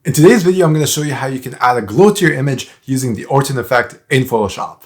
In today's video, I'm going to show you how you can add a glow to your image using the Orton Effect in Photoshop.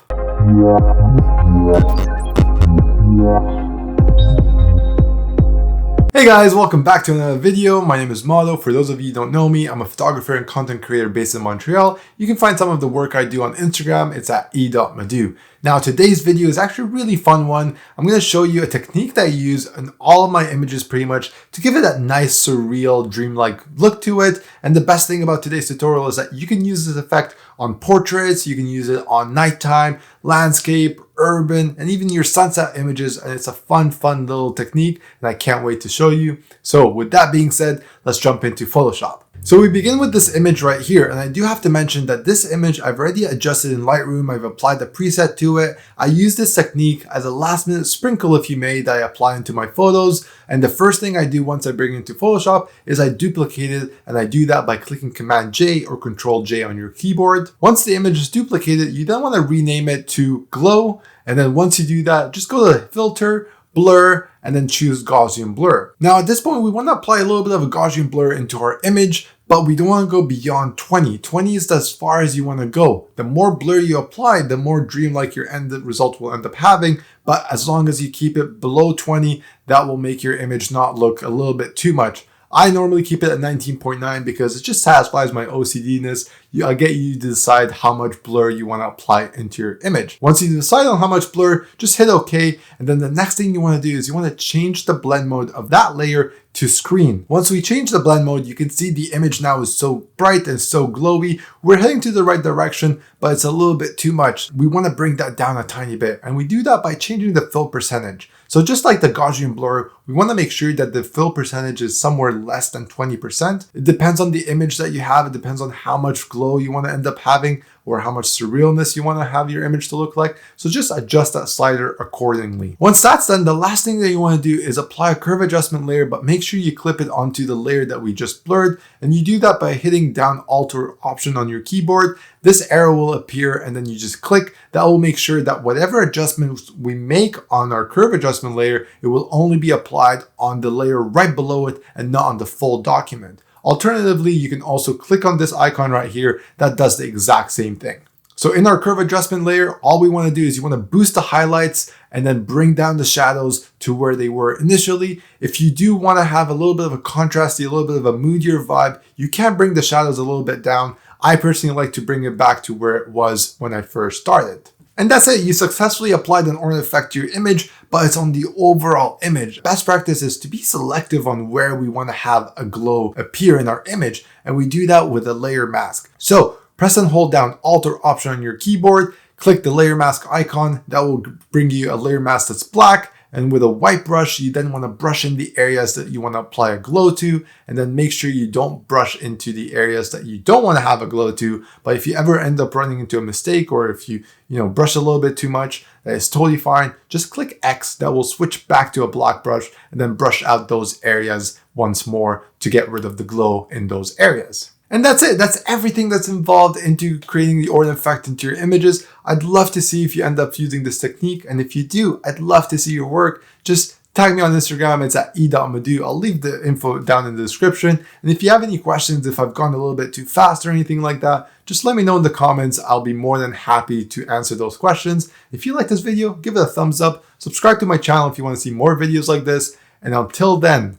Hey guys, welcome back to another video. My name is Mado. For those of you who don't know me, I'm a photographer and content creator based in Montreal. You can find some of the work I do on Instagram. It's at e.madu. Now today's video is actually a really fun one. I'm going to show you a technique that I use in all of my images pretty much to give it that nice, surreal, dreamlike look to it. And the best thing about today's tutorial is that you can use this effect on portraits, you can use it on nighttime, landscape, urban, and even your sunset images. And it's a fun little technique and I can't wait to show you. So with that being said, let's jump into Photoshop. So we begin with this image right here, and I do have to mention that this image I've already adjusted in Lightroom. I've applied the preset to it. I use this technique as a last minute sprinkle, if you may, that I apply into my photos. And the first thing I do once I bring it into Photoshop is I duplicate it, and I do that by clicking Command J or Control J on your keyboard. Once the image is duplicated, you then want to rename it to Glow. And then once you do that, just go to Filter, Blur, and then choose Gaussian blur. Now at this point, we want to apply a little bit of a Gaussian blur into our image, but we don't want to go beyond 20. 20 is as far as you want to go. The more blur you apply, the more dreamlike your end result will end up having. But as long as you keep it below 20, that will make your image not look a little bit too much. I normally keep it at 19.9 because it just satisfies my OCD-ness. I'll get you to decide how much blur you want to apply into your image. Once you decide on how much blur, just hit OK. And then the next thing you want to do is you want to change the blend mode of that layer to screen. Once we change the blend mode, you can see the image now is so bright and so glowy. We're heading to the right direction, but it's a little bit too much. We want to bring that down a tiny bit, and we do that by changing the fill percentage. So just like the Gaussian blur, we want to make sure that the fill percentage is somewhere less than 20%. It depends on the image that you have. It depends on how much glow you want to end up having or how much surrealness you want to have your image to look like. So just adjust that slider accordingly. Once that's done, the last thing that you want to do is apply a curve adjustment layer, but make sure you clip it onto the layer that we just blurred. And you do that by hitting down Alt or Option on your keyboard. This arrow will appear and then you just click. That will make sure that whatever adjustments we make on our curve adjustment layer, it will only be applied on the layer right below it and not on the full document. Alternatively, you can also click on this icon right here that does the exact same thing. So in our curve adjustment layer, all we want to do is you want to boost the highlights and then bring down the shadows to where they were initially. If you do want to have a little bit of a contrasty, a little bit of a moodier vibe, you can bring the shadows a little bit down. I personally like to bring it back to where it was when I first started. And that's it. You successfully applied an Orton effect to your image, but it's on the overall image. Best practice is to be selective on where we want to have a glow appear in our image. And we do that with a layer mask. So press and hold down Alt or Option on your keyboard, click the layer mask icon. That will bring you a layer mask that's black. And with a white brush, you then want to brush in the areas that you want to apply a glow to, and then make sure you don't brush into the areas that you don't want to have a glow to. But if you ever end up running into a mistake, or if you brush a little bit too much, that is totally fine. Just click X, that will switch back to a black brush, and then brush out those areas once more to get rid of the glow in those areas. And that's it. That's everything that's involved into creating the Orton effect into your images. I'd love to see if you end up using this technique. And if you do, I'd love to see your work. Just tag me on Instagram. It's at e.madu. I'll leave the info down in the description. And if you have any questions, if I've gone a little bit too fast or anything like that, just let me know in the comments. I'll be more than happy to answer those questions. If you like this video, give it a thumbs up. Subscribe to my channel if you want to see more videos like this. And until then,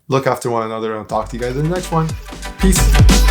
look after one another, and I'll talk to you guys in the next one. Peace.